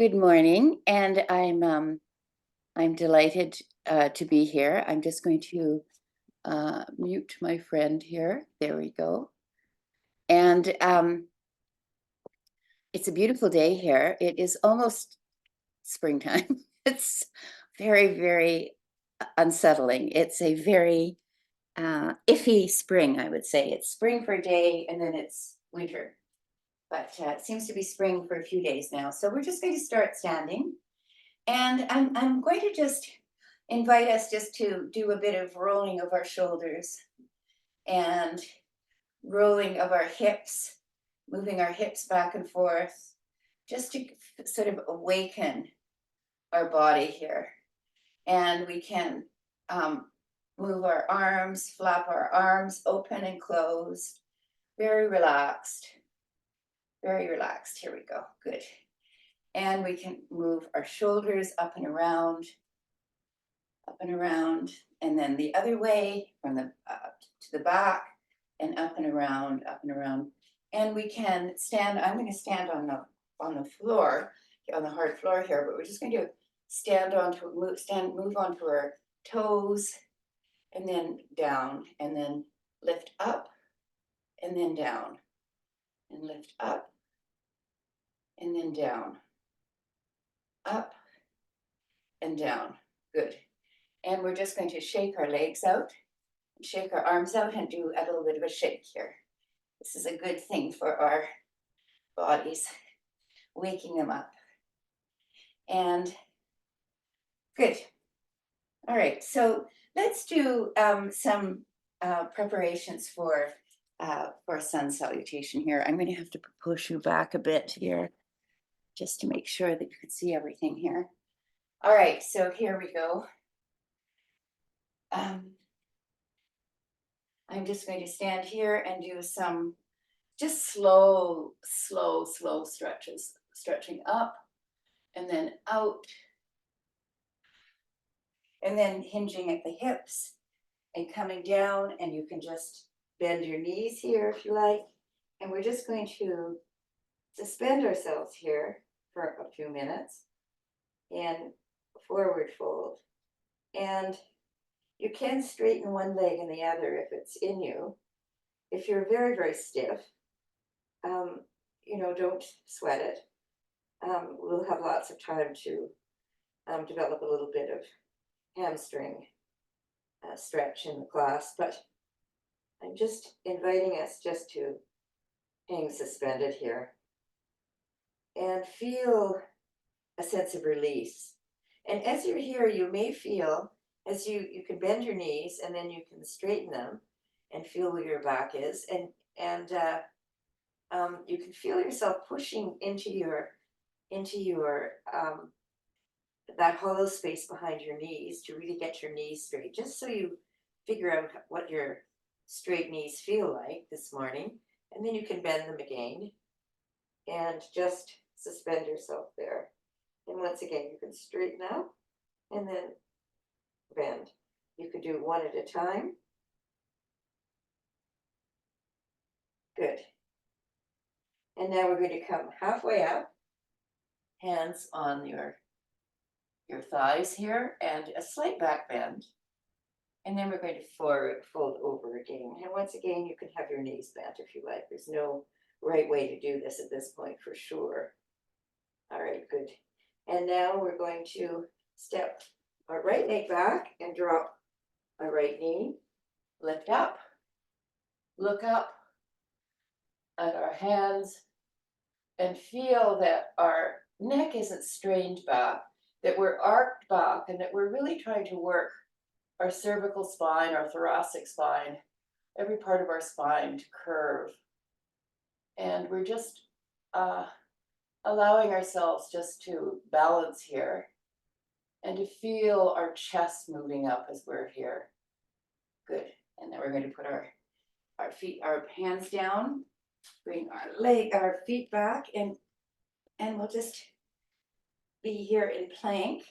Good morning, and I'm delighted to be here. I'm just going to mute my friend here. There we go. And it's a beautiful day here. It is almost springtime. It's very, very unsettling. It's a very iffy spring, I would say. It's spring for a day, and then it's winter. But it seems to be spring for a few days now. So we're just going to start standing. And I'm going to just invite us just to do a bit of rolling of our shoulders and rolling of our hips, moving our hips back and forth, just to sort of awaken our body here. And we can move our arms, flap our arms open and closed, very relaxed, very relaxed. Here we go. Good. And we can move our shoulders up and around, and then the other way from the to the back and up and around, up and around. And we can stand. I'm going to stand on the floor, on the hard floor here, but we're just going to move onto our toes, and then down, and then lift up, and then down, and lift up, and then down, up and down. Good. And we're just going to shake our legs out, shake our arms out, and do a little bit of a shake here. This is a good thing for our bodies, waking them up. And good. All right, so let's do some preparations for sun salutation here. I'm going to have to push you back a bit here just to make sure that you can see everything here. All right, so here we go. I'm just going to stand here and do some just slow stretches, stretching up and then out, and then hinging at the hips and coming down, and you can just bend your knees here if you like. And we're just going to suspend ourselves here for a few minutes in forward fold. And you can straighten one leg and the other if it's in you. If you're very, very stiff, don't sweat it. We'll have lots of time to develop a little bit of hamstring stretch in the class, but I'm just inviting us just to hang suspended here and feel a sense of release. And as you're here, you may feel as you can bend your knees and then you can straighten them and feel where your back is, and you can feel yourself pushing into your that hollow space behind your knees to really get your knees straight, just so you figure out what your straight knees feel like this morning. And then you can bend them again and just suspend yourself there. And once again, you can straighten out and then bend. You could do one at a time. Good. And now we're going to come halfway up, hands on your thighs here, and a slight back bend. And then we're going to forward fold over again. And once again, you can have your knees bent if you like. There's no right way to do this at this point for sure. All right, good. And now we're going to step our right leg back and drop our right knee. Lift up, look up at our hands, and feel that our neck isn't strained back, that we're arched back, and that we're really trying to work our cervical spine, our thoracic spine, every part of our spine to curve. And we're just allowing ourselves just to balance here and to feel our chest moving up as we're here. Good. And then we're going to put our hands down, bring our feet back, and we'll just be here in plank.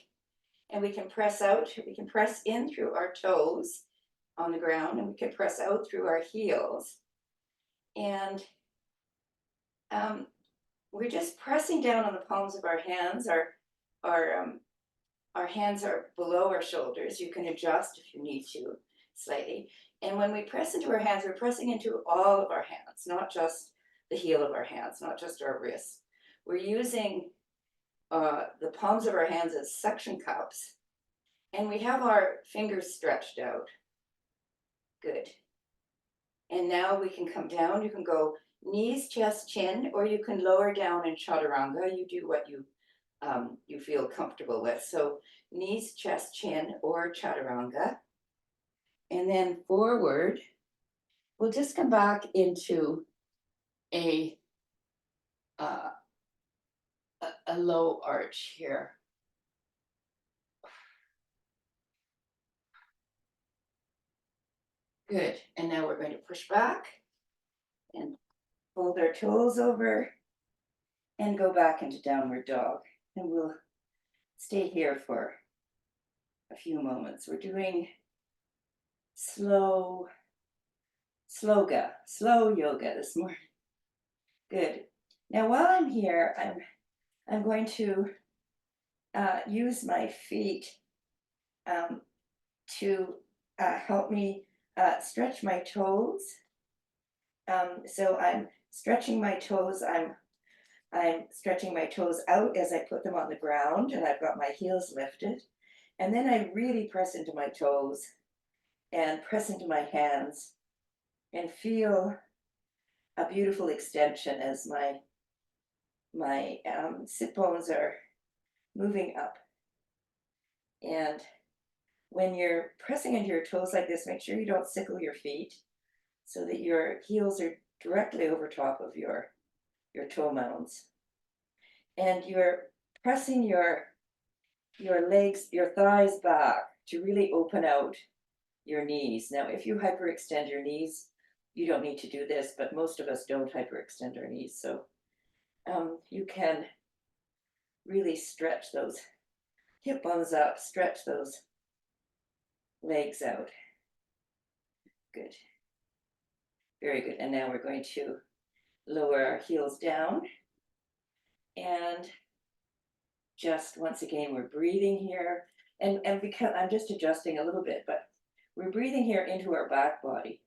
And we can press out, we can press in through our toes on the ground, and we can press out through our heels. And we're just pressing down on the palms of our hands. Our hands are below our shoulders. You can adjust if you need to slightly. And when we press into our hands, we're pressing into all of our hands, not just the heel of our hands, not just our wrists. We're using the palms of our hands as suction cups, and we have our fingers stretched out. Good. And now we can come down. You can go knees, chest, chin, or you can lower down in chaturanga. You do what you feel comfortable with. So knees, chest, chin, or chaturanga. And then forward, we'll just come back into a low arch here. Good. And now we're going to push back and fold our toes over and go back into downward dog. And we'll stay here for a few moments. We're doing slow yoga this morning. Good. Now while I'm here, I'm going to use my feet to help me stretch my toes. So I'm stretching my toes. I'm stretching my toes out as I put them on the ground, and I've got my heels lifted. And then I really press into my toes and press into my hands and feel a beautiful extension as my sit bones are moving up. And when you're pressing into your toes like this, make sure you don't sickle your feet so that your heels are directly over top of your toe mounds. And you're pressing your legs, your thighs back to really open out your knees. Now, if you hyperextend your knees, you don't need to do this, but most of us don't hyperextend our knees. So you can really stretch those hip bones up, stretch those legs out. Good. Very good. And now we're going to lower our heels down. And just once again, we're breathing here. And because I'm just adjusting a little bit, but we're breathing here into our back body.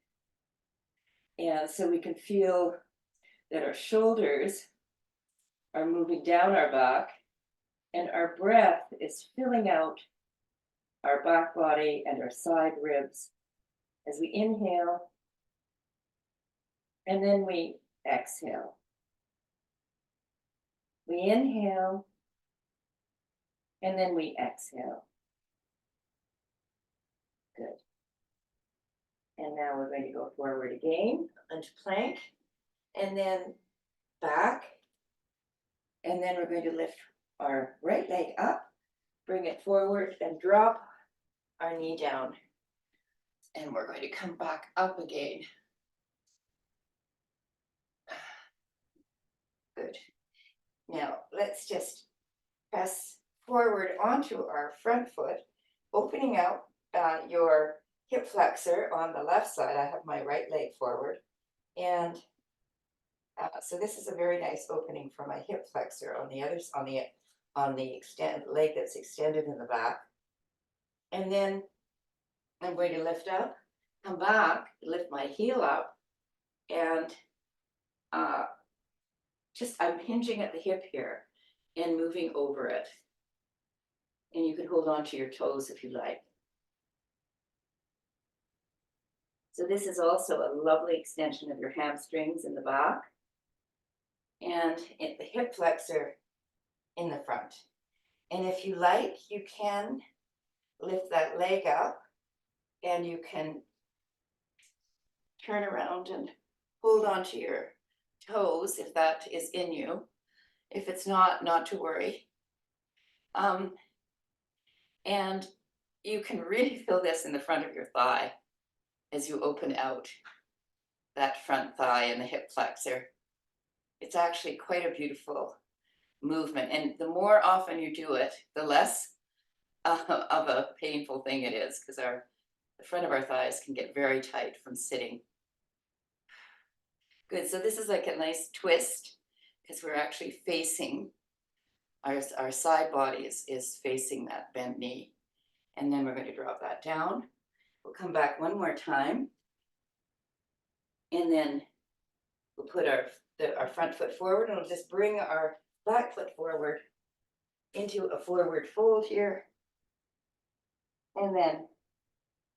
And so we can feel that our shoulders are moving down our back, and our breath is filling out our back body and our side ribs as we inhale, and then we exhale. We inhale, and then we exhale. Good. And now we're going to go forward again, into plank, and then back. And then we're going to lift our right leg up, bring it forward, and drop our knee down. And we're going to come back up again. Good. Now let's just press forward onto our front foot, opening out your hip flexor on the left side. I have my right leg forward, and so this is a very nice opening for my hip flexor on the leg that's extended in the back. And then I'm going to lift up, come back, lift my heel up, and I'm hinging at the hip here and moving over it. And you can hold on to your toes if you like. So this is also a lovely extension of your hamstrings in the back and the hip flexor in the front. And if you like, you can lift that leg up and you can turn around and hold on to your toes if that is in you. If it's not to worry. And you can really feel this in the front of your thigh as you open out that front thigh and the hip flexor. It's actually quite a beautiful movement. And the more often you do it, the less of a painful thing it is, because the front of our thighs can get very tight from sitting. Good. So this is like a nice twist because we're actually facing, our side body is facing that bent knee. And then we're going to drop that down. We'll come back one more time. And then we'll put our front foot forward, and we'll just bring our back foot forward into a forward fold here. And then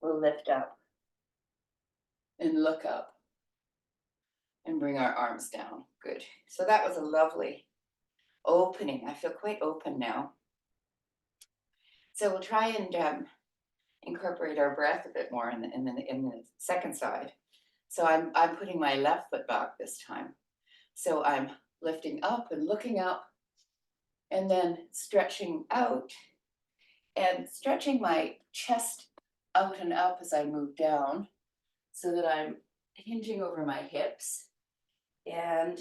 we'll lift up and look up and bring our arms down. Good. So that was a lovely opening. I feel quite open now. So we'll try and incorporate our breath a bit more in the second side. So I'm putting my left foot back this time. So I'm lifting up and looking up, and then stretching out and stretching my chest out and up as I move down, so that I'm hinging over my hips. And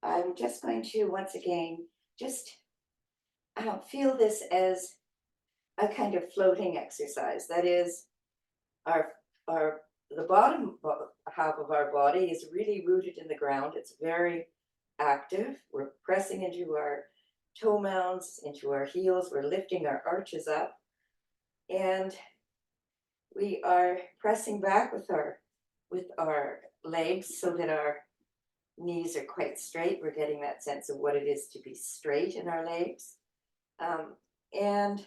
I'm just going to, once again, just feel this as a kind of floating exercise. That is, the bottom half of our body is really rooted in the ground. It's very active. We're pressing into our toe mounds, into our heels. We're lifting our arches up, and we are pressing back with our legs so that our knees are quite straight. We're getting that sense of what it is to be straight in our legs. And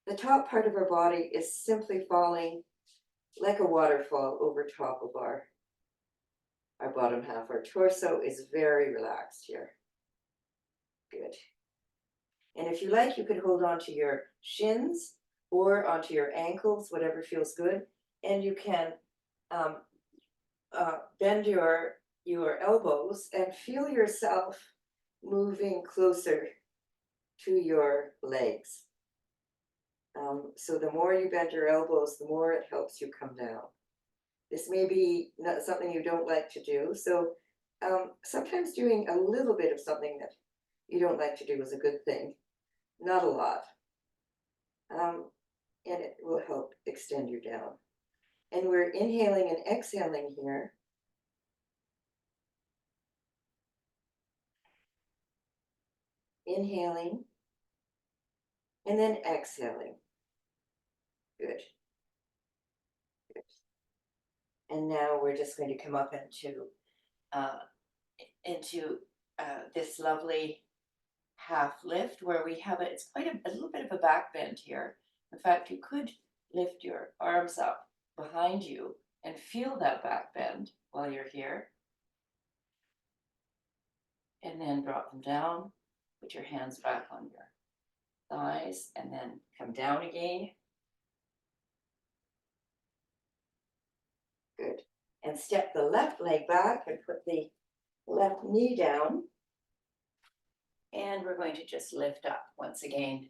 the top part of our body is simply falling like a waterfall over top of our bottom half. Our torso is very relaxed here. Good. And if you like, you could hold on to your shins or onto your ankles, whatever feels good. And you can bend your elbows and feel yourself moving closer to your legs. So the more you bend your elbows, the more it helps you come down. This may be not something you don't like to do. So sometimes doing a little bit of something that you don't like to do is a good thing. Not a lot. And it will help extend you down. And we're inhaling and exhaling here. Inhaling and then exhaling. Good. Good. And now we're just going to come up into this lovely half lift where we have it's quite a little bit of a back bend here. In fact, you could lift your arms up behind you and feel that back bend while you're here. And then drop them down, put your hands back on your thighs, and then come down again. Good. And step the left leg back and put the left knee down. And we're going to just lift up once again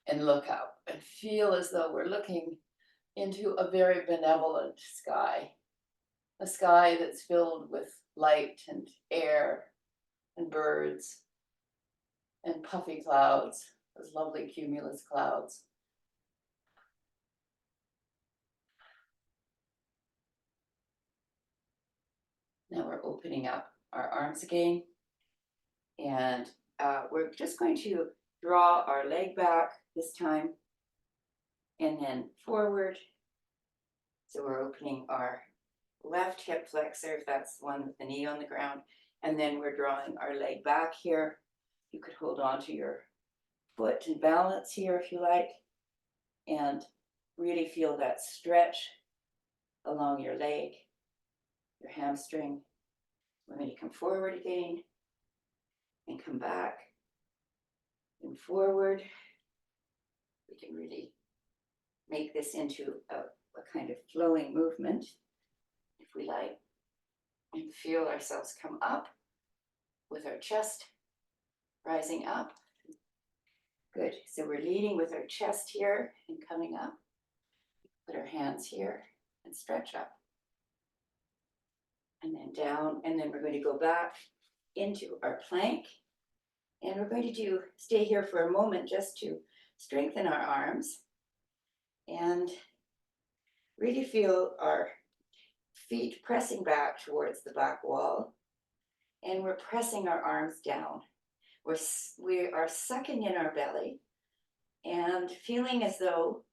and look up and feel as though we're looking into a very benevolent sky, a sky that's filled with light and air and birds and puffy clouds, those lovely cumulus clouds. Now we're opening up our arms again, and we're just going to draw our leg back this time and then forward. So we're opening our left hip flexor, if that's the one with the knee on the ground, and then we're drawing our leg back here. You could hold on to your foot and balance here if you like, and really feel that stretch along your leg, your hamstring. We're going to come forward again and come back and forward. We can really make this into a kind of flowing movement, if we like, and feel ourselves come up with our chest rising up. Good. So we're leading with our chest here and coming up. Put our hands here and stretch up. And then down, and then we're going to go back into our plank. And we're going to stay here for a moment just to strengthen our arms and really feel our feet pressing back towards the back wall. And we're pressing our arms down. We are sucking in our belly and feeling as though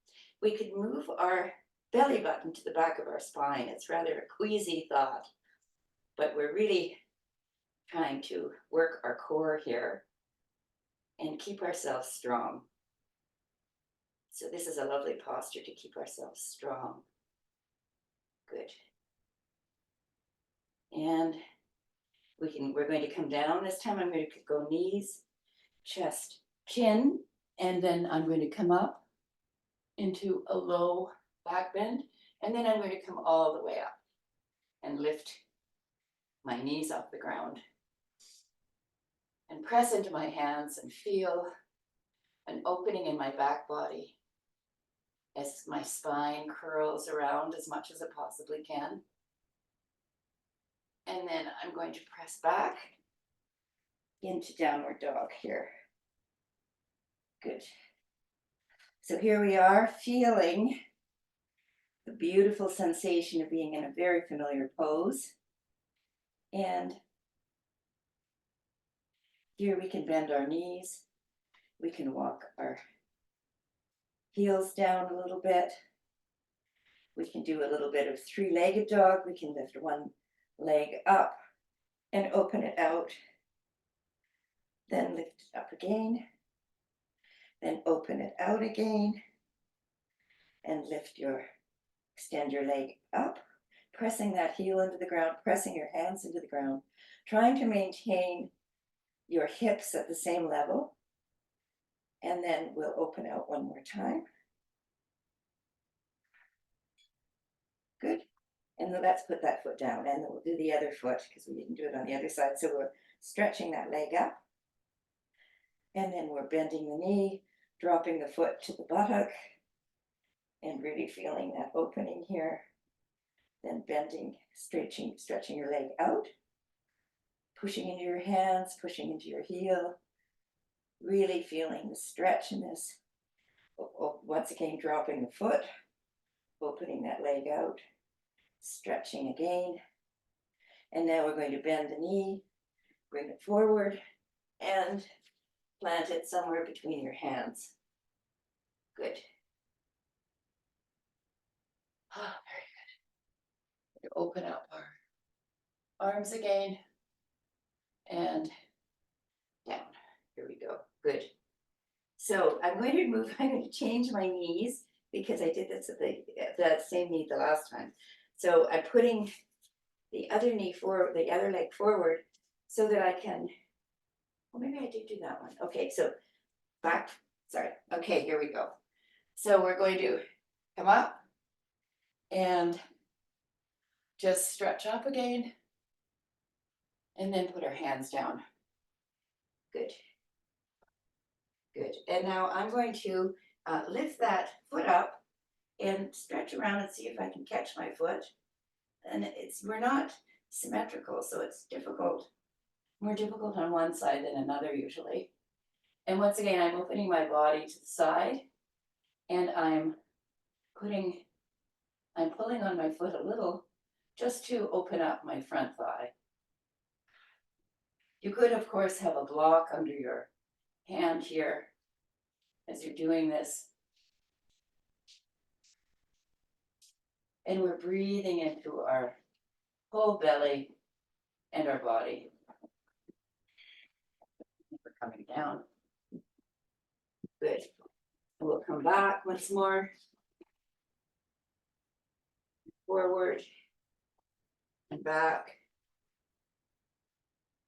we could move our belly button to the back of our spine. It's rather a queasy thought, but we're really trying to work our core here and keep ourselves strong. So this is a lovely posture to keep ourselves strong. Good. And we're going to come down. This time I'm going to go knees, chest, chin, and then I'm going to come up into a low back bend, and then I'm going to come all the way up and lift my knees off the ground and press into my hands and feel an opening in my back body as my spine curls around as much as it possibly can. And then I'm going to press back into downward dog here. Good. So here we are, feeling the beautiful sensation of being in a very familiar pose. And here we can bend our knees. We can walk our heels down a little bit. We can do a little bit of three-legged dog. We can lift one leg up and open it out. Then lift it up again. Then open it out again. And extend your leg up, pressing that heel into the ground, pressing your hands into the ground, trying to maintain your hips at the same level. And then we'll open out one more time. Good. And then let's put that foot down, and then we'll do the other foot because we didn't do it on the other side. So we're stretching that leg up. And then we're bending the knee, dropping the foot to the buttock, and really feeling that opening here. Then bending, stretching your leg out, pushing into your hands, pushing into your heel, really feeling the stretch in this. Once again, dropping the foot, opening that leg out, stretching again. And now we're going to bend the knee, bring it forward, and plant it somewhere between your hands. Good. Oh, very good. Open up our arms again and down. Here we go. Good. So I'm going to change my knees because I did this at that same knee the last time. So I'm putting the other knee forward, the other leg forward, so that I can, well, maybe I did do that one. Okay, so back, sorry. Okay, here we go. So we're going to come up and just stretch up again, and then put our hands down. Good. Good. And now I'm going to lift that foot up and stretch around and see if I can catch my foot. And we're not symmetrical, so it's difficult. More difficult on one side than another usually. And once again, I'm opening my body to the side, and I'm pulling on my foot a little just to open up my front thigh. You could, of course, have a block under your hand here as you're doing this. And we're breathing into our whole belly and our body. We're coming down. Good. And we'll come back once more. Forward and back.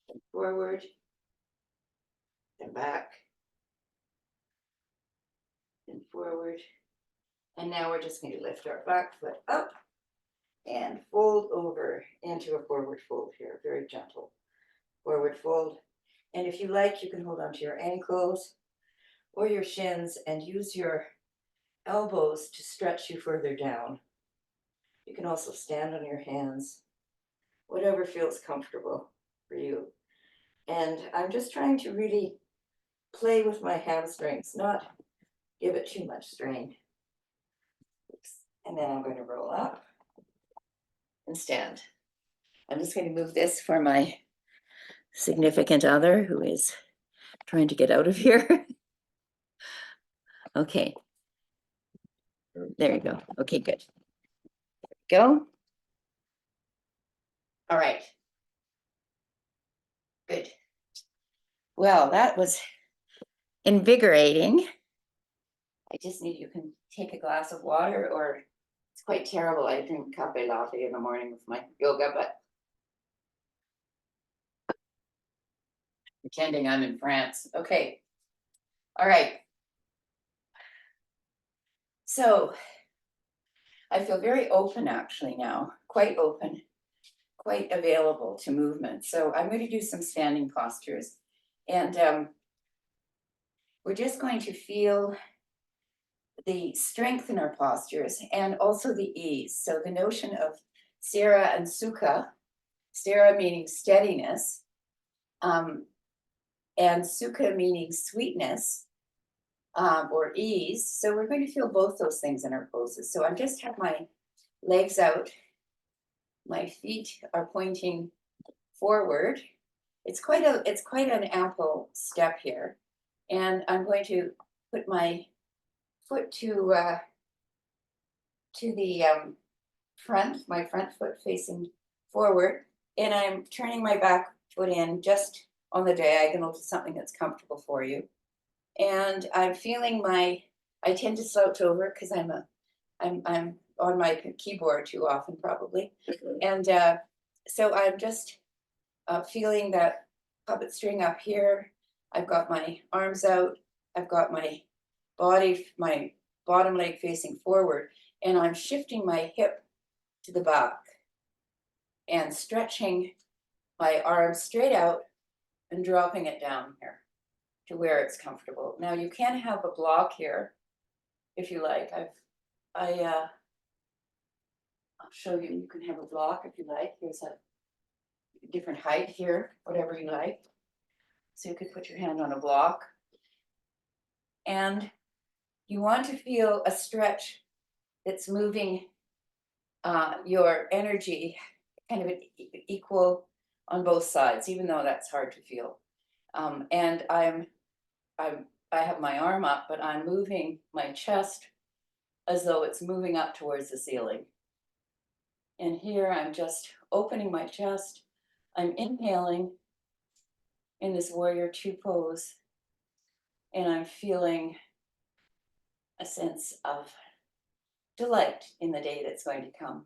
And forward and back. And forward. And now we're just going to lift our back foot up and fold over into a forward fold here, very gentle. Forward fold. And if you like, you can hold onto your ankles or your shins and use your elbows to stretch you further down. You can also stand on your hands, whatever feels comfortable for you. And I'm just trying to really play with my hamstrings, not give it too much strain. Oops. And then I'm going to roll up and stand. I'm just going to move this for my significant other who is trying to get out of here. Okay. There you go. Okay, good. Go. All right. Good. Well, that was invigorating. I just need, you can take a glass of water, or it's quite terrible. I drink cafe latte in the morning with my yoga, but pretending I'm in France. Okay. All right. So I feel very open actually now, quite open, quite available to movement. So I'm going to do some standing postures, and we're just going to feel the strength in our postures and also the ease. So the notion of Sthira and Sukha, Sthira meaning steadiness, and Sukha meaning sweetness, or ease. So we're going to feel both those things in our poses. So I just have my legs out, my feet are pointing forward. It's quite an ample step here, and I'm going to put my foot to the front, my front foot facing forward, and I'm turning my back foot in just on the diagonal to something that's comfortable for you. And I'm feeling I tend to slouch over because I'm on my keyboard too often probably. And so I'm just feeling that puppet string up here. I've got my arms out. I've got my bottom leg facing forward, and I'm shifting my hip to the back and stretching my arms straight out and dropping it down here to where it's comfortable. Now you can have a block here if you like. I'll show you. You can have a block if you like. Here's a different height here, whatever you like. So you could put your hand on a block, and you want to feel a stretch that's moving your energy kind of equal on both sides, even though that's hard to feel. And I have my arm up, but I'm moving my chest as though it's moving up towards the ceiling. And here I'm just opening my chest. I'm inhaling in this warrior two pose, and I'm feeling a sense of delight in the day that's going to come,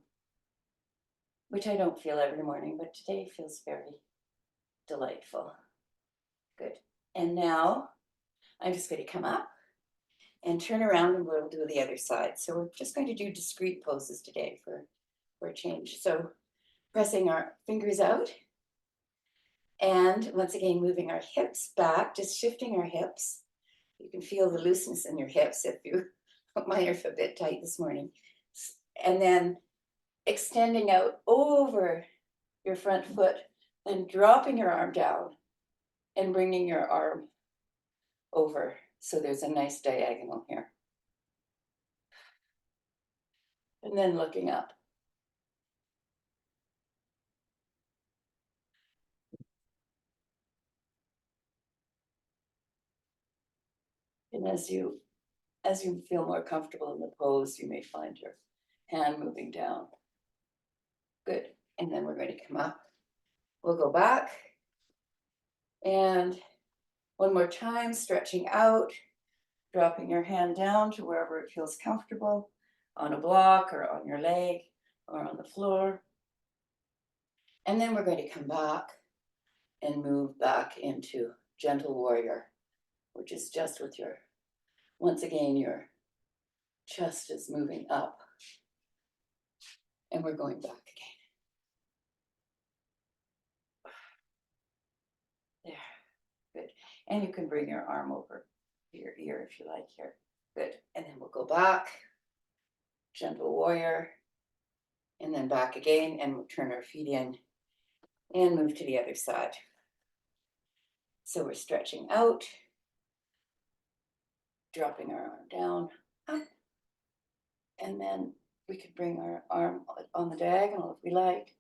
which I don't feel every morning, but today feels very delightful. Good. And now I'm just going to come up and turn around, and we'll do the other side. So we're just going to do discrete poses today for a change. So pressing our fingers out, and once again moving our hips back, just shifting our hips. You can feel the looseness in your hips if you, mine are a bit tight this morning. And then extending out over your front foot and dropping your arm down and bringing your arm over. So there's a nice diagonal here. And then looking up. And as you feel more comfortable in the pose, you may find your hand moving down. Good. And then we're going to come up. We'll go back. And one more time, stretching out, dropping your hand down to wherever it feels comfortable, on a block or on your leg or on the floor. And then we're going to come back and move back into gentle warrior, which is just with your, once again, your chest is moving up. And we're going back again. There, good. And you can bring your arm over your ear if you like here. Good. And then we'll go back, gentle warrior, and then back again, and we'll turn our feet in and move to the other side. So we're stretching out, dropping our arm down, up, and then we could bring our arm on the diagonal if we like.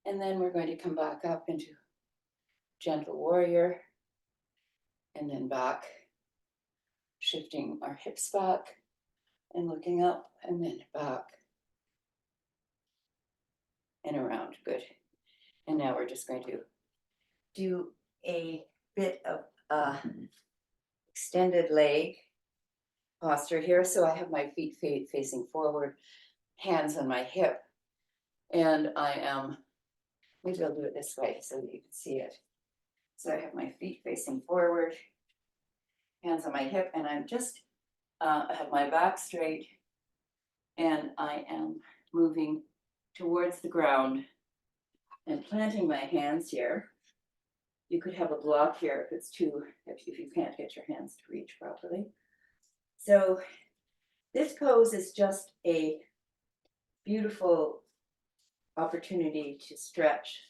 And then we're going to come back up into gentle warrior, and then back, shifting our hips back and looking up, and then back and around. Good. And now we're just going to do a bit of extended leg posture here. So I have my feet facing forward, hands on my hip, and I am, maybe I'll do it this way so that you can see it. So I have my feet facing forward, hands on my hip, and I'm just, I have my back straight, and I am moving towards the ground and planting my hands here. You could have a block here if it's too, if you can't get your hands to reach properly. So this pose is just a beautiful opportunity to stretch,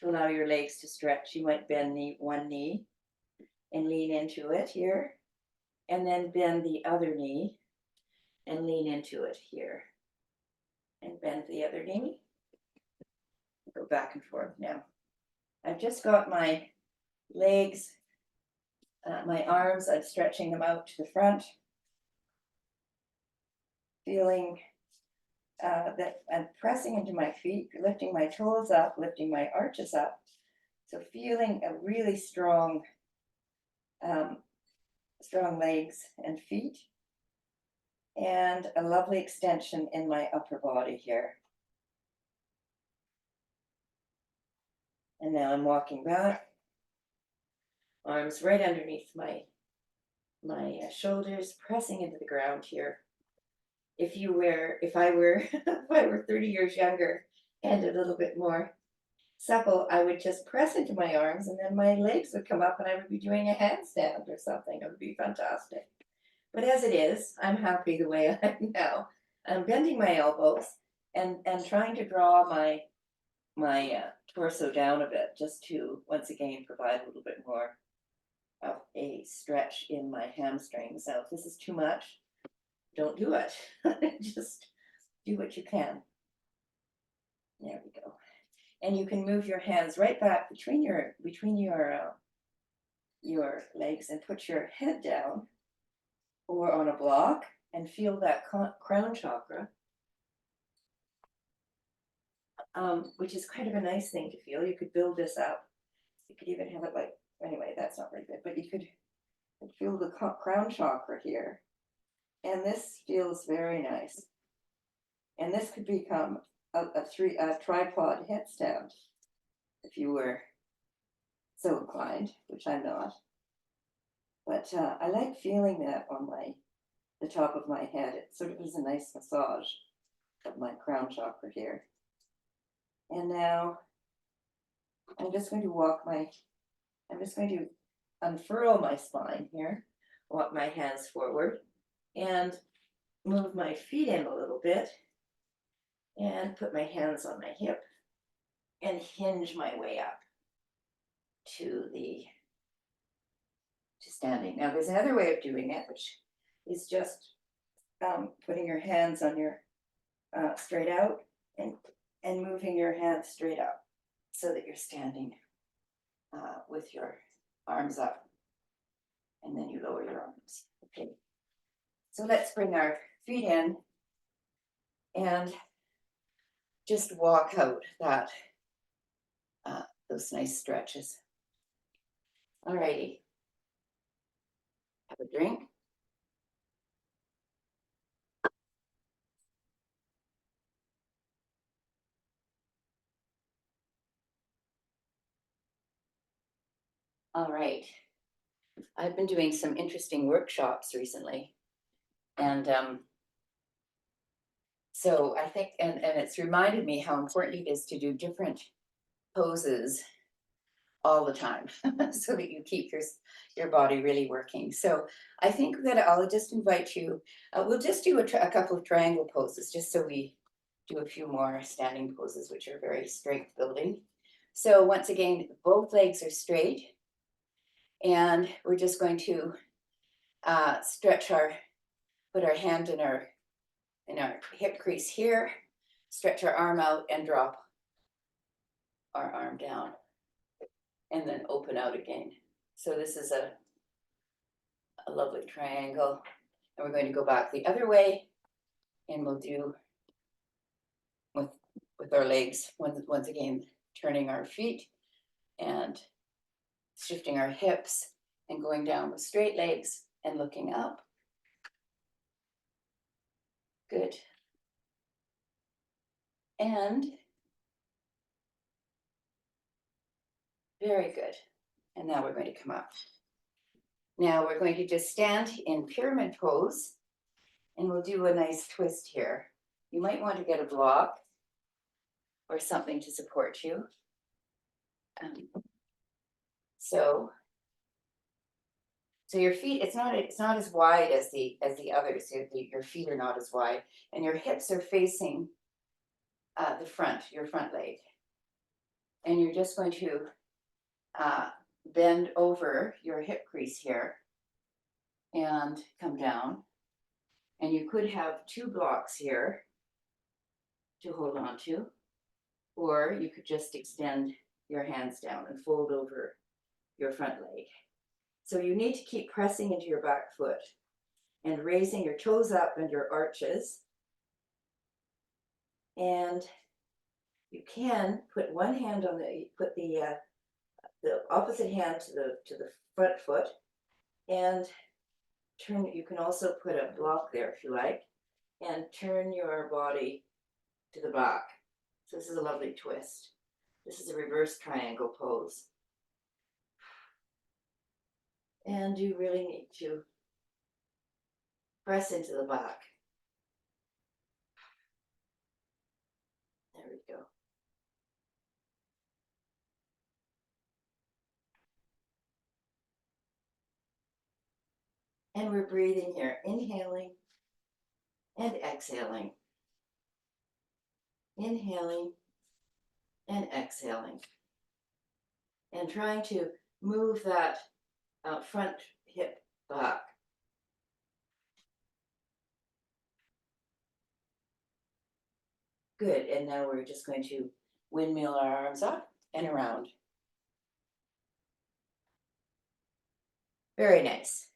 to allow your legs to stretch. You might bend one knee and lean into it here, and then bend the other knee and lean into it here, and bend the other knee. Go back and forth now. I've just got my legs, my arms, I'm stretching them out to the front, feeling that I'm pressing into my feet, lifting my toes up, lifting my arches up. So feeling a really strong, strong legs and feet, and a lovely extension in my upper body here. And now I'm walking back, arms right underneath my shoulders, pressing into the ground here. If I were 30 years younger and a little bit more supple, I would just press into my arms, and then my legs would come up and I would be doing a handstand or something. It would be fantastic. But as it is, I'm happy the way I am now. I'm bending my elbows and trying to draw my torso down a bit, just to once again provide a little bit more of a stretch in my hamstrings. Now, if this is too much, don't do it. Just do what you can. There we go. And you can move your hands right back between your legs and put your head down or on a block and feel that crown chakra, which is kind of a nice thing to feel. You could build this up. You could even have it like, anyway, that's not very good, but you could feel the crown chakra here. And this feels very nice. And this could become a tripod headstand if you were so inclined, which I'm not. But I like feeling that on the top of my head. It sort of is a nice massage of my crown chakra here. And now I'm just going to unfurl my spine here, walk my hands forward, and move my feet in a little bit, and put my hands on my hip, and hinge my way up to standing. Now there's another way of doing it, which is just putting your hands on your straight out and moving your hands straight up so that you're standing with your arms up, and then you lower your arms. Okay, so let's bring our feet in and just walk out that those nice stretches. All righty, have a drink. All right, I've been doing some interesting workshops recently, and so I think, and it's reminded me how important it is to do different poses all the time so that you keep your body really working. So I think that I'll just invite you, we'll just do a couple of triangle poses just so we do a few more standing poses, which are very strength building. So once again, both legs are straight, and we're just going to put our hand in our hip crease here, stretch our arm out and drop our arm down. and then open out again. So this is a lovely triangle. And we're going to go back the other way, and we'll do with our legs, once again, turning our feet and shifting our hips and going down with straight legs and looking up. Good. And very good. And now we're going to come up. Now we're going to just stand in pyramid pose, and we'll do a nice twist here. You might want to get a block or something to support you. So your feet, it's not as wide as the others. Your feet are not as wide, and your hips are facing the front, your front leg. And you're just going to bend over your hip crease here and come down. And you could have two blocks here to hold on to, or you could just extend your hands down and fold over your front leg. So you need to keep pressing into your back foot and raising your toes up and your arches. And you can put one hand on the opposite hand to the front foot, and turn. You can also put a block there if you like, and turn your body to the back. So this is a lovely twist. This is a reverse triangle pose. And you really need to press into the back. There we go. And we're breathing here, inhaling and exhaling. Inhaling and exhaling. And trying to move that front hip back. Good, and now we're just going to windmill our arms up and around. Very nice.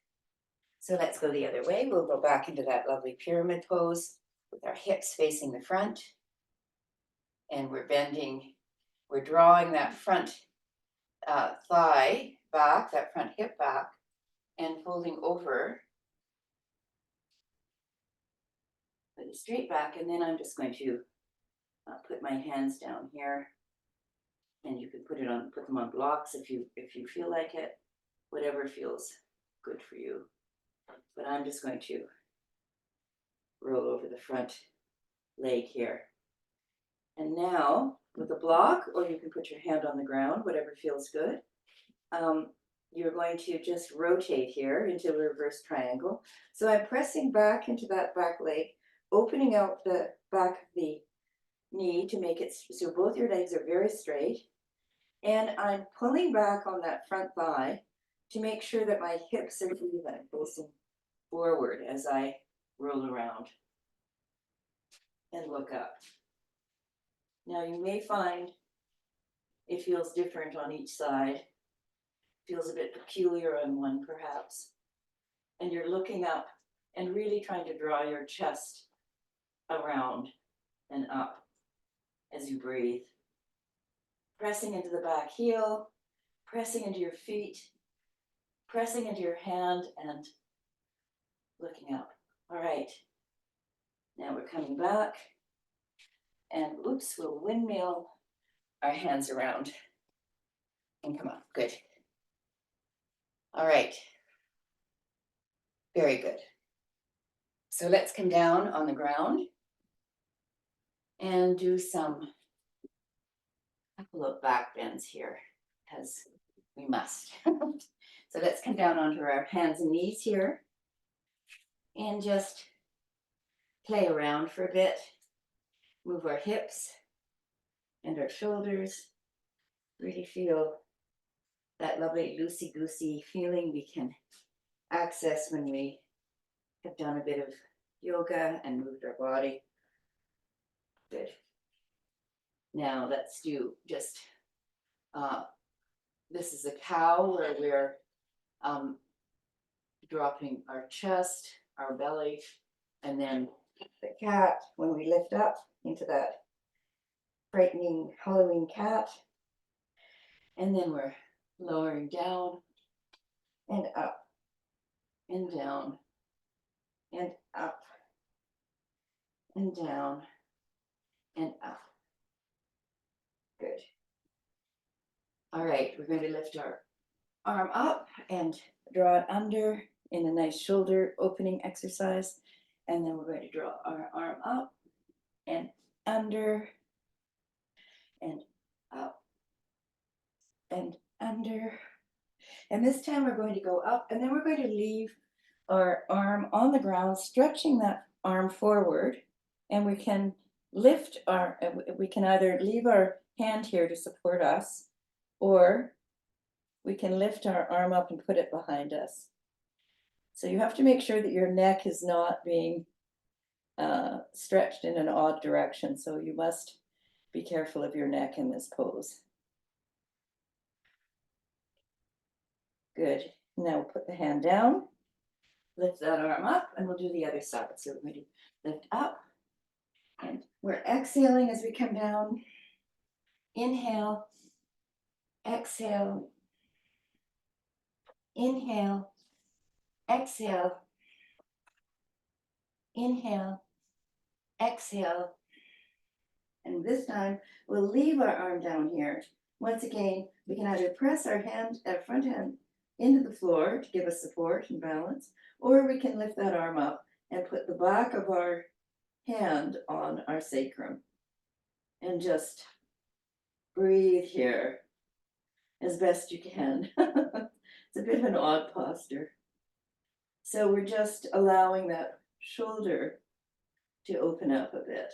So let's go the other way. We'll go back into that lovely pyramid pose with our hips facing the front. And we're bending, we're drawing that front thigh back, that front hip back, and folding over with a straight back. And then I'm just going to put my hands down here, and you can put them on blocks if you feel like it, whatever feels good for you. But I'm just going to roll over the front leg here. And now with a block, or you can put your hand on the ground, whatever feels good. You're going to just rotate here into a reverse triangle. So I'm pressing back into that back leg, opening out the back of the knee to make it so both your legs are very straight. And I'm pulling back on that front thigh to make sure that my hips are even, facing forward as I roll around and look up. Now you may find it feels different on each side, feels a bit peculiar on one perhaps. And you're looking up and really trying to draw your chest around and up as you breathe. Pressing into the back heel, pressing into your feet, pressing into your hand and looking up. All right. Now we're coming back and oops, we'll windmill our hands around and come up. Good. All right. Very good. So let's come down on the ground and do some couple of back bends here, as we must. So let's come down onto our hands and knees here and just play around for a bit. Move our hips and our shoulders. Really feel that lovely loosey-goosey feeling we can access when we have done a bit of yoga and moved our body. Good. Now let's do just this is a cow where we're dropping our chest, our belly, and then the cat when we lift up into that frightening Halloween cat. And then we're lowering down and up and down and up and down and up. Good. All right, we're going to lift our arm up and draw it under in a nice shoulder opening exercise. And then we're going to draw our arm up and under and up and under. And this time we're going to go up and then we're going to leave our arm on the ground, stretching that arm forward. And we can we can either leave our hand here to support us, or we can lift our arm up and put it behind us. So you have to make sure that your neck is not being stretched in an odd direction. So you must be careful of your neck in this pose. Good. Now we'll put the hand down, lift that arm up, and we'll do the other side. So we're going to lift up, and we're exhaling as we come down. Inhale, exhale, inhale, exhale, inhale, exhale. And this time we'll leave our arm down here. Once again, we can either press our front hand into the floor to give us support and balance, or we can lift that arm up and put the back of our hand on our sacrum and just breathe here as best you can. It's a bit of an odd posture. So we're just allowing that shoulder to open up a bit.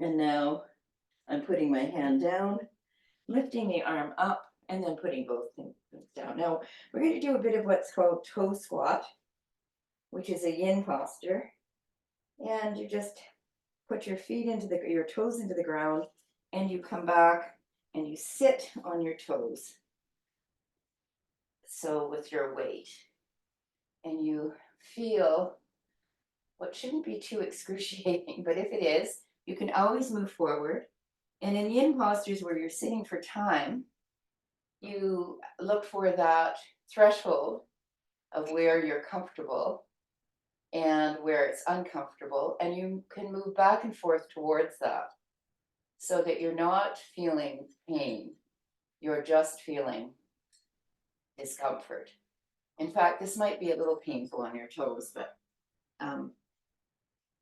And now I'm putting my hand down, lifting the arm up, and then putting both things down. Now we're going to do a bit of what's called toe squat, which is a yin posture. And you just put your feet your toes into the ground, and you come back and you sit on your toes. So with your weight, and you feel what shouldn't be too excruciating, but if it is, you can always move forward. And in yin postures where you're sitting for time, you look for that threshold of where you're comfortable and where it's uncomfortable, and you can move back and forth towards that so that you're not feeling pain, you're just feeling discomfort. In fact, this might be a little painful on your toes, but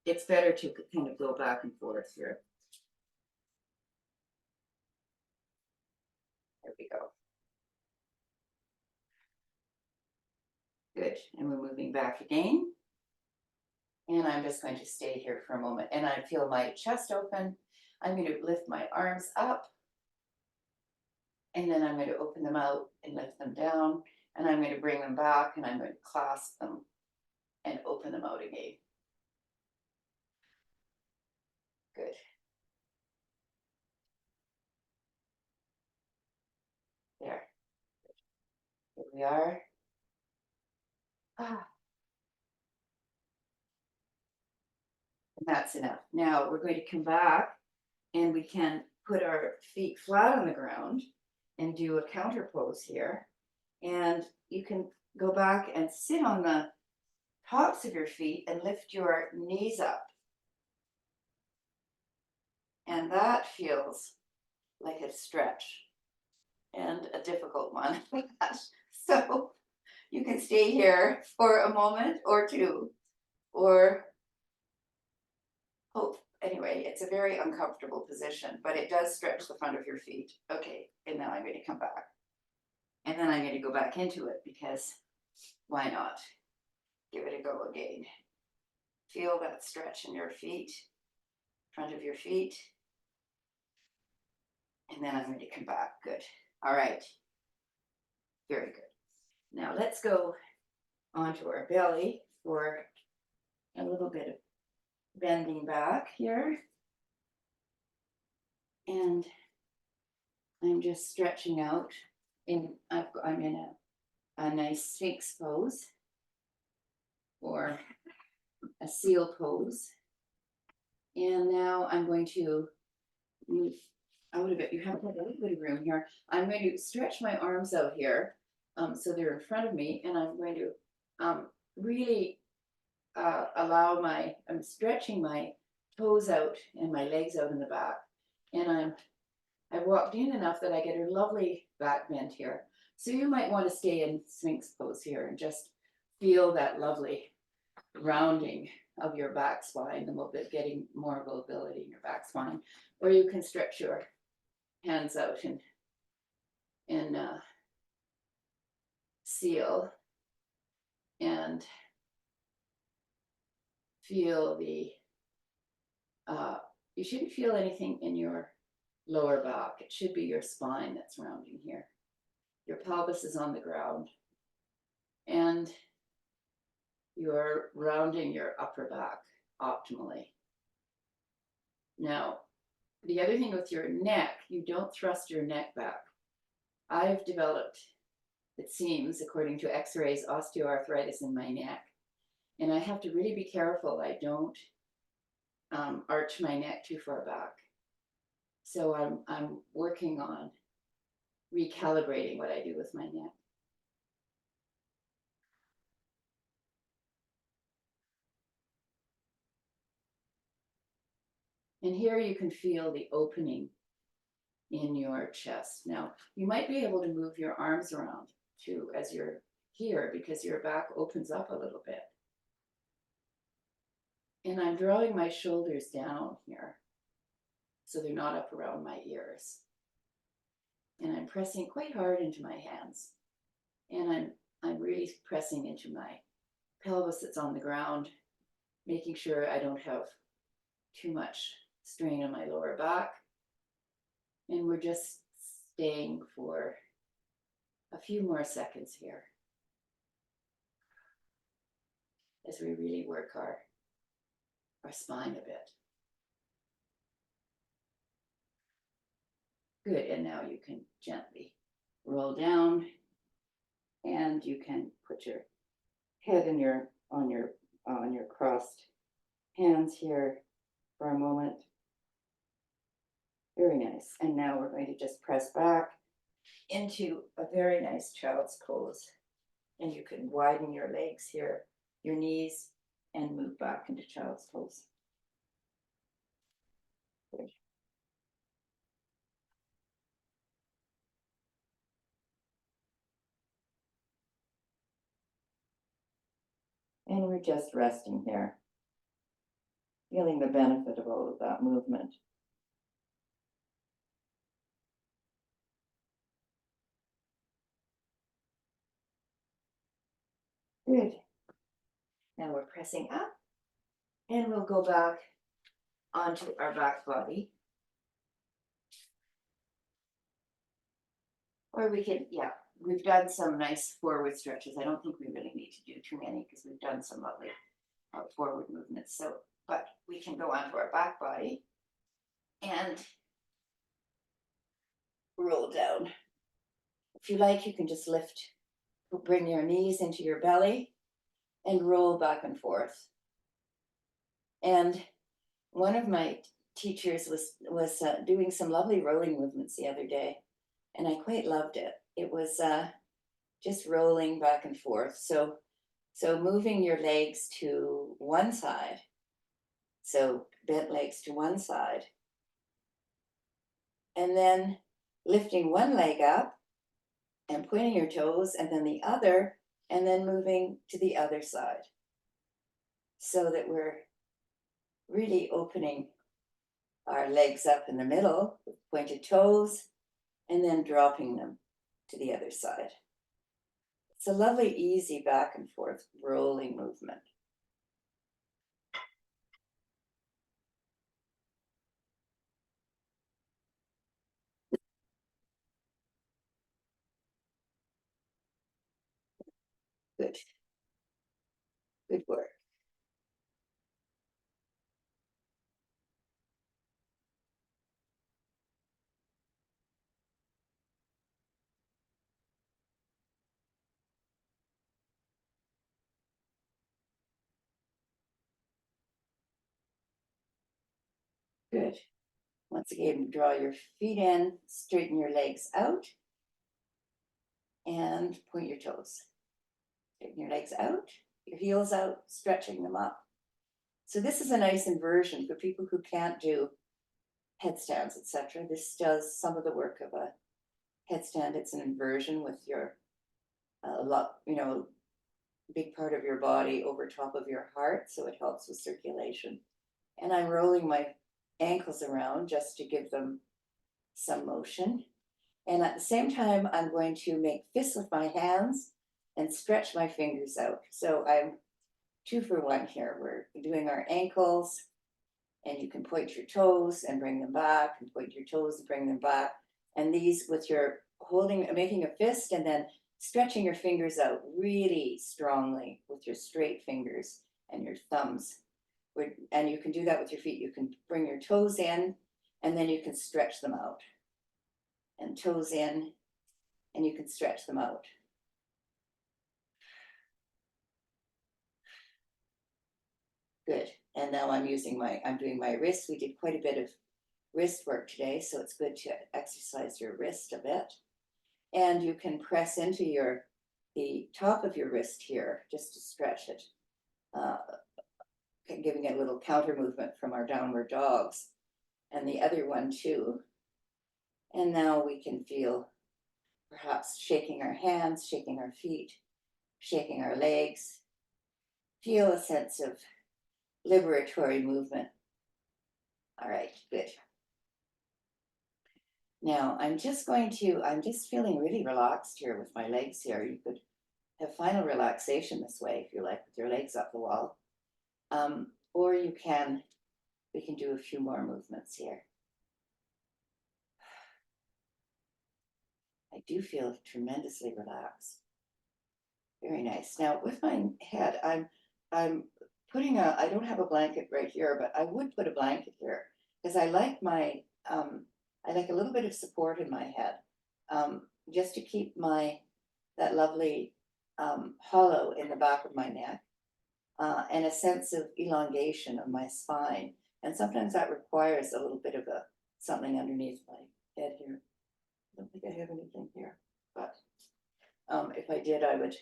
it's better to kind of go back and forth here. There we go. Good, and we're moving back again. And I'm just going to stay here for a moment, and I feel my chest open. I'm going to lift my arms up, and then I'm going to open them out and lift them down, and I'm going to bring them back, and I'm going to clasp them and open them out again. Good. There. Here we are. And that's enough. Now we're going to come back, and we can put our feet flat on the ground and do a counter pose here. And you can go back and sit on the tops of your feet and lift your knees up. And that feels like a stretch and a difficult one. So you can stay here for a moment or two, or anyway, it's a very uncomfortable position, but it does stretch the front of your feet. Okay, and now I'm going to come back. And then I'm going to go back into it, because why not? Give it a go again. Feel that stretch in your feet, front of your feet. And then I'm going to come back. Good. All right. Very good. Now let's go onto our belly for a little bit of bending back here. And I'm just stretching out. I'm in a nice Sphinx pose or a seal pose. And now I'm going to move out of it. You have a little bit of room here. I'm going to stretch my arms out here so they're in front of me, and I'm going to really I'm stretching my toes out and my legs out in the back. And I've walked in enough that I get a lovely back bend here. So you might want to stay in Sphinx pose here and just feel that lovely rounding of your back spine, getting more mobility in your back spine. Or you can stretch your hands out and seal and feel you shouldn't feel anything in your lower back. It should be your spine that's rounding here. Your pelvis is on the ground and you're rounding your upper back optimally. Now, the other thing with your neck, you don't thrust your neck back. I've developed, it seems, according to x-rays, osteoarthritis in my neck. And I have to really be careful I don't arch my neck too far back. So I'm working on recalibrating what I do with my neck. And here you can feel the opening in your chest. Now, you might be able to move your arms around too as you're here because your back opens up a little bit. And I'm drawing my shoulders down here so they're not up around my ears. And I'm pressing quite hard into my hands. And I'm really pressing into my pelvis that's on the ground, making sure I don't have too much strain on my lower back. And we're just staying for a few more seconds here as we really work our spine a bit. Good, and now you can gently roll down and you can put your head on your crossed hands here for a moment. Very nice. And now we're going to just press back into a very nice child's pose. And you can widen your legs here, your knees, and move back into child's pose. Good. And we're just resting here, feeling the benefit of all of that movement. Good. Now we're pressing up, and we'll go back onto our back body. Or we can, we've done some nice forward stretches. I don't think we really need to do too many because we've done some lovely forward movements. So, but we can go onto our back body and roll down. If you like, you can just bring your knees into your belly and roll back and forth. And one of my teachers was doing some lovely rolling movements the other day, and I quite loved it. It was just rolling back and forth. So moving your legs to one side, so bent legs to one side, and then lifting one leg up and pointing your toes, and then the other, and then moving to the other side, so that we're really opening our legs up in the middle with pointed toes, and then dropping them to the other side. It's a lovely, easy back and forth rolling movement. Good. Good work. Good. Once again, draw your feet in, straighten your legs out, and point your toes. Straighten your legs out, your heels out, stretching them up. So this is a nice inversion for people who can't do headstands, etc. This does some of the work of a headstand. It's an inversion with your big part of your body over top of your heart, so it helps with circulation. And I'm rolling my ankles around just to give them some motion. And at the same time, I'm going to make fists with my hands and stretch my fingers out. So I'm 2 for 1 here. We're doing our ankles, and you can point your toes and bring them back, and point your toes and bring them back. And these with your making a fist and then stretching your fingers out really strongly with your straight fingers and your thumbs. And you can do that with your feet. You can bring your toes in, and then you can stretch them out. And toes in, and you can stretch them out. Good. And now I'm doing my wrists. We did quite a bit of wrist work today, so it's good to exercise your wrist a bit. And you can press into the top of your wrist here just to stretch it, giving it a little counter movement from our downward dogs, and the other one too. And now we can feel perhaps shaking our hands, shaking our feet, shaking our legs. Feel a sense of liberatory movement. All right, good. Now I'm just feeling really relaxed here with my legs here. You could have final relaxation this way if you like, with your legs up the wall. Or we can do a few more movements here. I do feel tremendously relaxed. Very nice. Now with my head, I'm putting I don't have a blanket right here, but I would put a blanket here because I like a little bit of support in my head, just to keep that lovely hollow in the back of my neck, and a sense of elongation of my spine. And sometimes that requires a little bit of something underneath my head here. I don't think I have anything here, but if I did, I would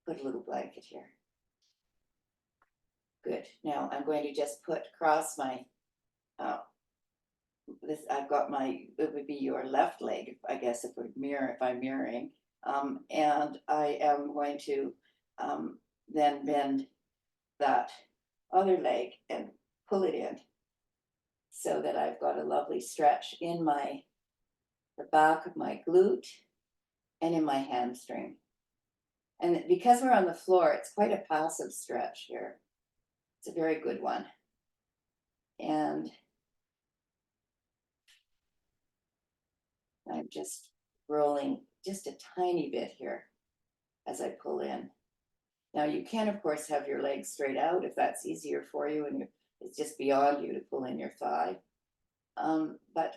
put a little blanket here. Good. Now I'm going to just put across my it would be your left leg, I guess, if I'm mirroring. And I am going to then bend that other leg and pull it in so that I've got a lovely stretch in the back of my glute and in my hamstring. And because we're on the floor, it's quite a passive stretch here. It's a very good one. And I'm just rolling just a tiny bit here as I pull in. Now you can, of course, have your legs straight out if that's easier for you and it's just beyond you to pull in your thigh. But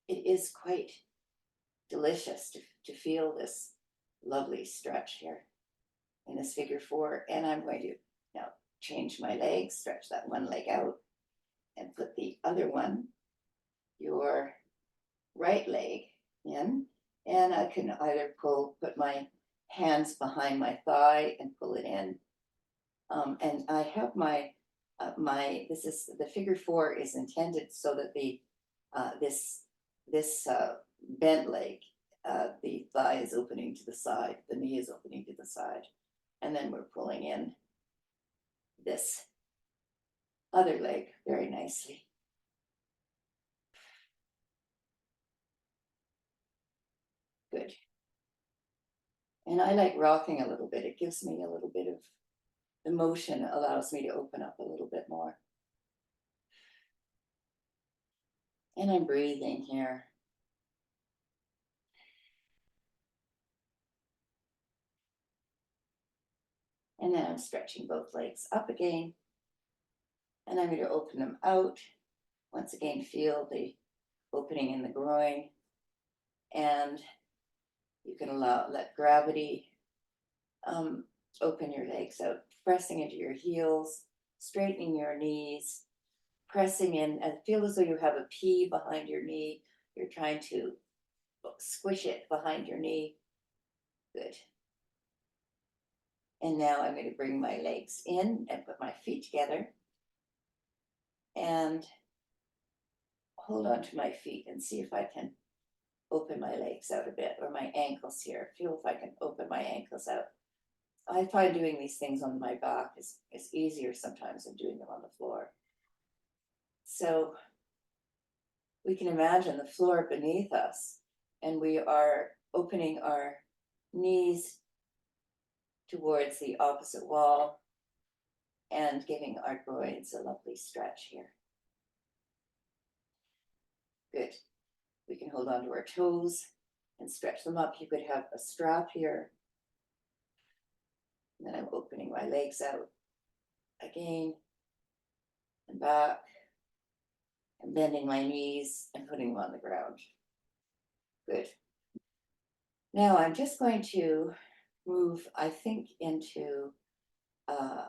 it is quite delicious to feel this lovely stretch here in this figure 4. And I'm going to now change my legs, stretch that one leg out, and put the other one, your right leg, in. And I can either put my hands behind my thigh and pull it in. And I have the figure 4 is intended so that this bent leg, the thigh is opening to the side, the knee is opening to the side, and then we're pulling in this other leg very nicely. Good. And I like rocking a little bit. It gives me a little bit of the motion, allows me to open up a little bit more. And I'm breathing here. And then I'm stretching both legs up again. And I'm going to open them out. Once again, feel the opening in the groin. And you can let gravity open your legs out, pressing into your heels, straightening your knees, pressing in and feel as though you have a P behind your knee. You're trying to squish it behind your knee. Good. And now I'm going to bring my legs in and put my feet together and hold on to my feet and see if I can open my legs out a bit, or my ankles here. Feel if I can open my ankles out. I find doing these things on my back is easier sometimes than doing them on the floor. So we can imagine the floor beneath us, and we are opening our knees towards the opposite wall and giving our groins a lovely stretch here. Good. We can hold on to our toes and stretch them up. You could have a strap here. And then I'm opening my legs out again and back and bending my knees and putting them on the ground. Good. Now I'm just going to move, I think, into a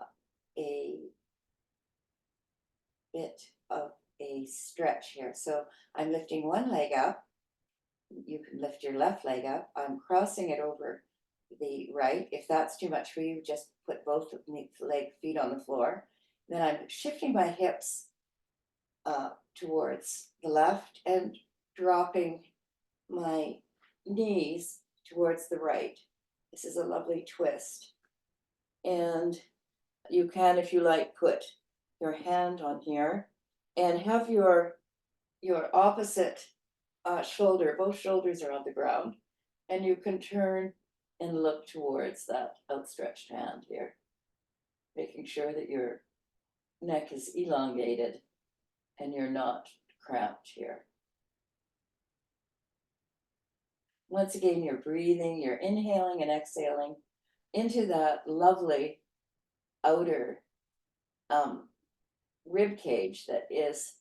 bit of a stretch here. So I'm lifting one leg up. You can lift your left leg up. I'm crossing it over the right. If that's too much for you, just put both feet on the floor. Then I'm shifting my hips towards the left and dropping my knees towards the right. This is a lovely twist. And you can, if you like, put your hand on here and have your opposite shoulder, both shoulders are on the ground, and you can turn and look towards that outstretched hand here, making sure that your neck is elongated and you're not cramped here. Once again, you're breathing, you're inhaling and exhaling into that lovely outer rib cage that is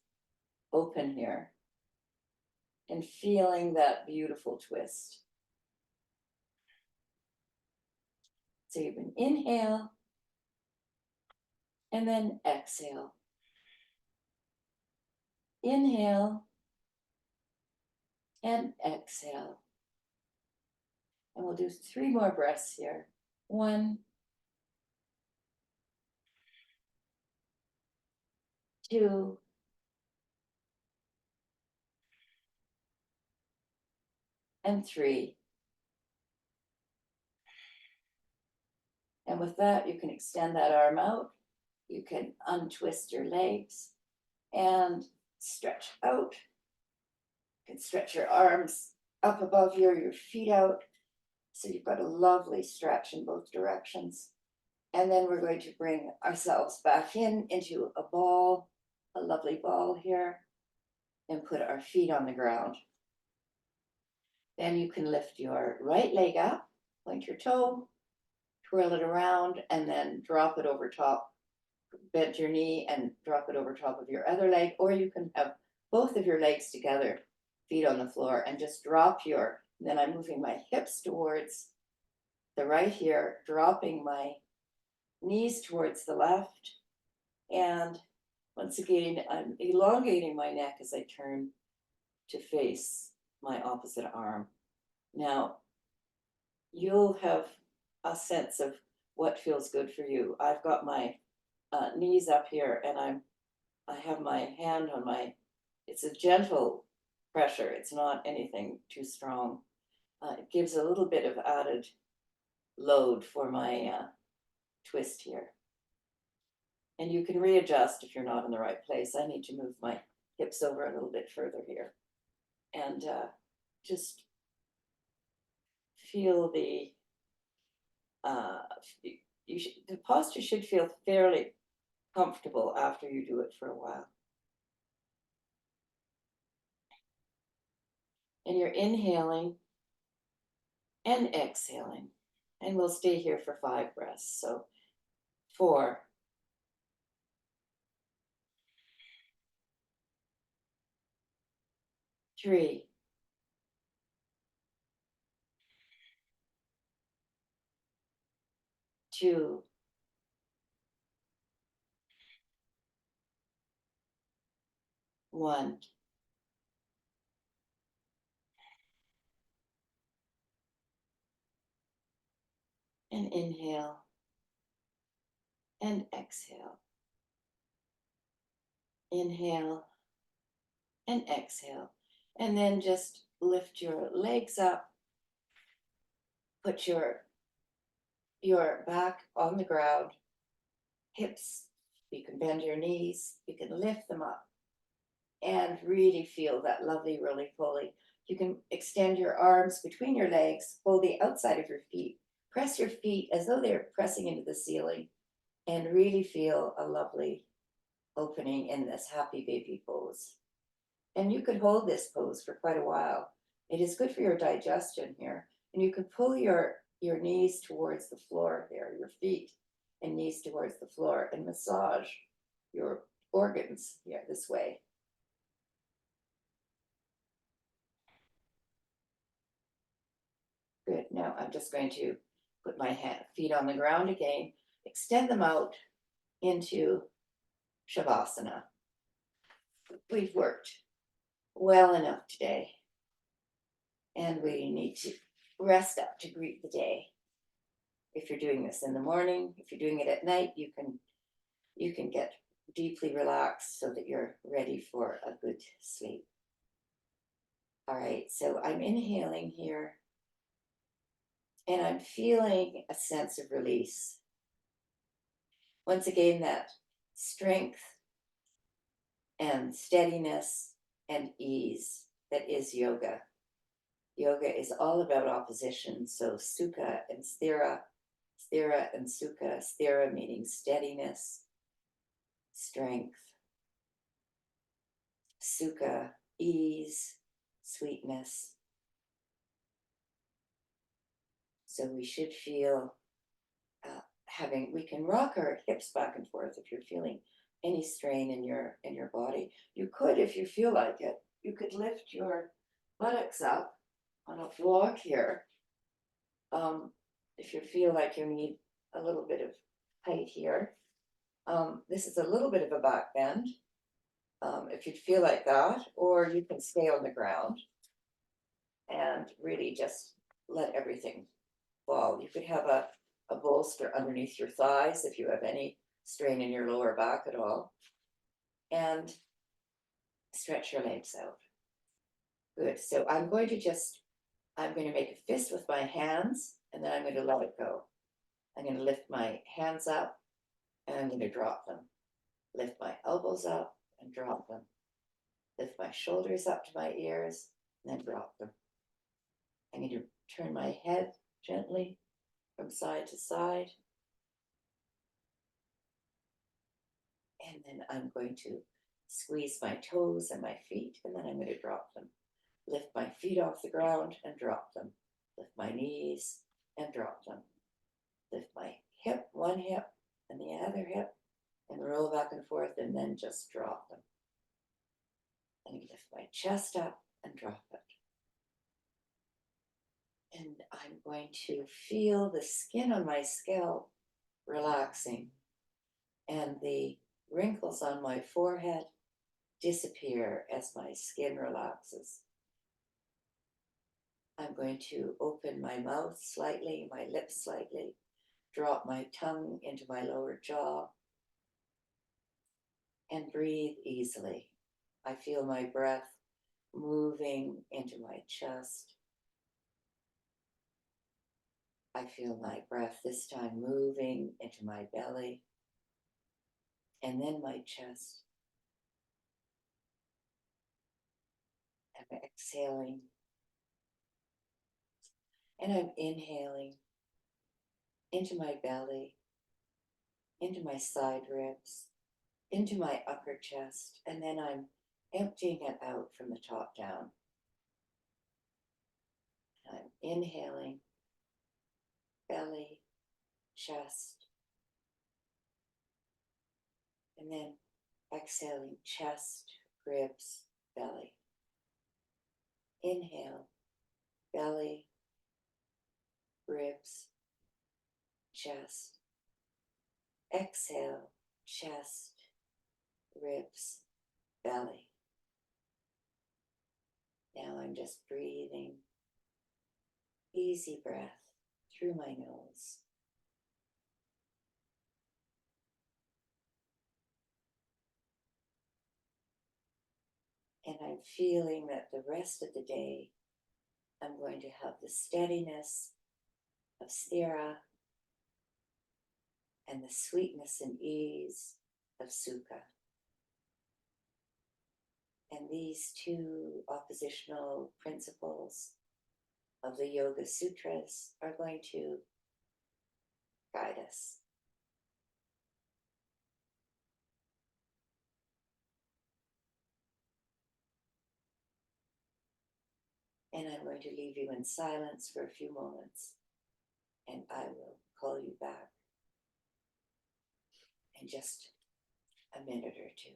open here, and feeling that beautiful twist. So you can inhale and then exhale. Inhale and exhale. And we'll do 3 more breaths here. 1, 2, and 3. And with that, you can extend that arm out. You can untwist your legs and stretch out. You can stretch your arms up above your feet out. So you've got a lovely stretch in both directions. And then we're going to bring ourselves back into a ball, a lovely ball here, and put our feet on the ground. Then you can lift your right leg up, point your toe, twirl it around, and then drop it over top. Bend your knee and drop it over top of your other leg, or you can have both of your legs together, feet on the floor, and just drop then I'm moving my hips towards the right here, dropping my knees towards the left, and once again, I'm elongating my neck as I turn to face my opposite arm. Now, you'll have a sense of what feels good for you. I've got my knees up here, and I have my hand on it's a gentle pressure. It's not anything too strong. It gives a little bit of added load for my twist here. And you can readjust if you're not in the right place. I need to move my hips over a little bit further here. And just feel the posture should feel fairly comfortable after you do it for a while. And you're inhaling and exhaling. And we'll stay here for 5 breaths. So 4, 3, 2, 1. And inhale and exhale. Inhale and exhale. And then just lift your legs up. Put your back on the ground. Hips, you can bend your knees. You can lift them up. And really feel that lovely roly-poly. You can extend your arms between your legs, hold the outside of your feet, press your feet as though they're pressing into the ceiling, and really feel a lovely opening in this happy baby pose. And you could hold this pose for quite a while. It is good for your digestion here. And you can pull your knees towards the floor there, your feet and knees towards the floor, and massage your organs here this way. Good. Now I'm just going to put my feet on the ground again, extend them out into Shavasana. We've worked well enough today, and we need to rest up to greet the day. If you're doing this in the morning, if you're doing it at night, you can get deeply relaxed so that you're ready for a good sleep. All right, so I'm inhaling here, and I'm feeling a sense of release. Once again, that strength and steadiness and ease that is yoga. Yoga is all about opposition. So Sukha and Sthira, Sthira and Sukha, Sthira meaning steadiness, strength, Sukha, ease, sweetness. So we should feel we can rock our hips back and forth if you're feeling any strain in your body. You could, if you feel like it, you could lift your buttocks up on a block here. If you feel like you need a little bit of height here. This is a little bit of a back bend, if you feel like that, or you can stay on the ground and really just let everything fall. You could have a bolster underneath your thighs if you have any strain in your lower back at all, and stretch your legs out. Good. So I'm going to make a fist with my hands, and then I'm going to let it go. I'm going to lift my hands up, and I'm going to drop them. Lift my elbows up and drop them. Lift my shoulders up to my ears, and then drop them. I'm going to turn my head gently from side to side. And then I'm going to squeeze my toes and my feet, and then I'm going to drop them. Lift my feet off the ground and drop them. Lift my knees and drop them. Lift my hip, one hip, and the other hip, and roll back and forth, and then just drop them. And lift my chest up and drop it. And I'm going to feel the skin on my scalp relaxing, and the wrinkles on my forehead disappear as my skin relaxes. I'm going to open my mouth slightly, my lips slightly, drop my tongue into my lower jaw, and breathe easily. I feel my breath moving into my chest. I feel my breath this time moving into my belly, and then my chest. I'm exhaling, and I'm inhaling into my belly, into my side ribs, into my upper chest, and then I'm emptying it out from the top down. I'm inhaling, belly, chest, and then exhaling, chest, ribs, belly. Inhale, belly, ribs, chest. Exhale, chest, ribs, belly. Now I'm just breathing, easy breath through my nose. And I'm feeling that the rest of the day, I'm going to have the steadiness of Sthira and the sweetness and ease of Sukha. And these two oppositional principles of the Yoga Sutras are going to guide us. And I'm going to leave you in silence for a few moments, and I will call you back in just a minute or two.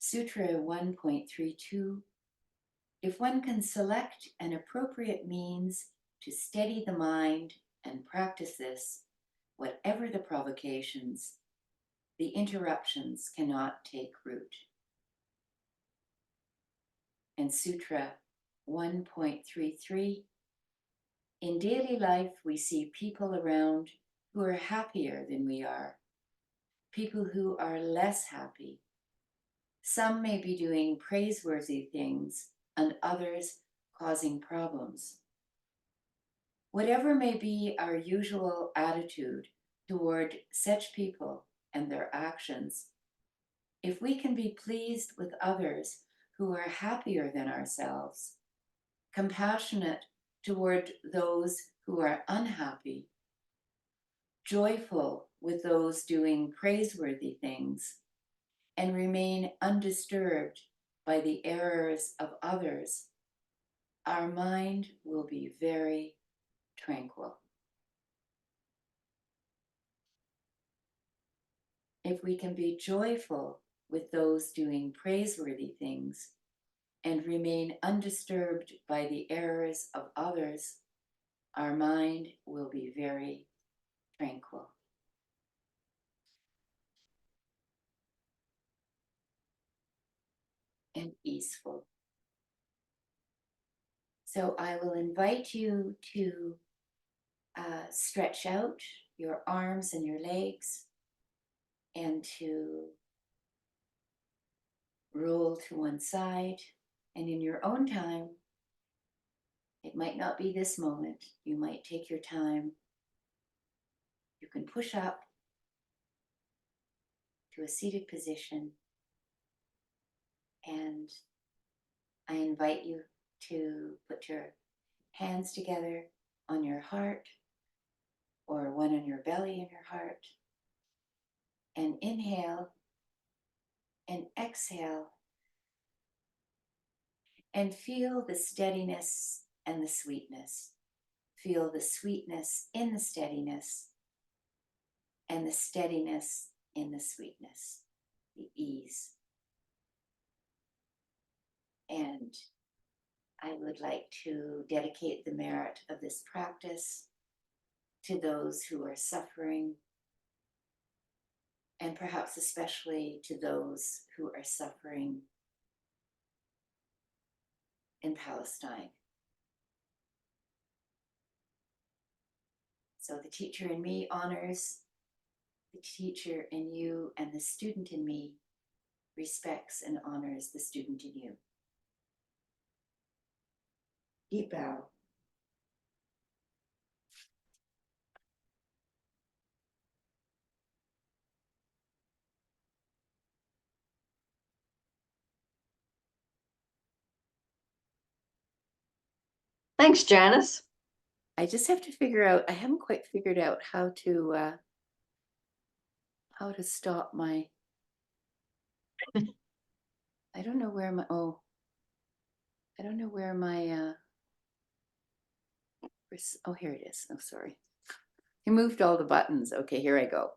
Sutra 1.32. If one can select an appropriate means to steady the mind and practice this, whatever the provocations, the interruptions cannot take root. And Sutra 1.33. In daily life, we see people around who are happier than we are, people who are less happy. Some may be doing praiseworthy things and others causing problems. Whatever may be our usual attitude toward such people and their actions, if we can be pleased with others who are happier than ourselves, compassionate toward those who are unhappy, joyful with those doing praiseworthy things, and remain undisturbed by the errors of others, our mind will be very tranquil. If we can be joyful with those doing praiseworthy things and remain undisturbed by the errors of others, our mind will be very tranquil. And easeful. So I will invite you to stretch out your arms and your legs and to roll to one side. And in your own time, it might not be this moment, you might take your time. You can push up to a seated position, and I invite you to put your hands together on your heart or one on your belly and your heart, and inhale and exhale and feel the steadiness and the sweetness. Feel the sweetness in the steadiness and the steadiness in the sweetness, the ease. And I would like to dedicate the merit of this practice to those who are suffering and perhaps especially to those who are suffering in Palestine. So the teacher in me honors the teacher in you, and the student in me respects and honors the student in you. Deep bow. Thanks, Janice. I just have to figure out, I haven't quite figured out how to stop my, I don't know where my, oh, I don't know where my, oh, here it is. Oh, sorry. I moved all the buttons. Okay, here I go.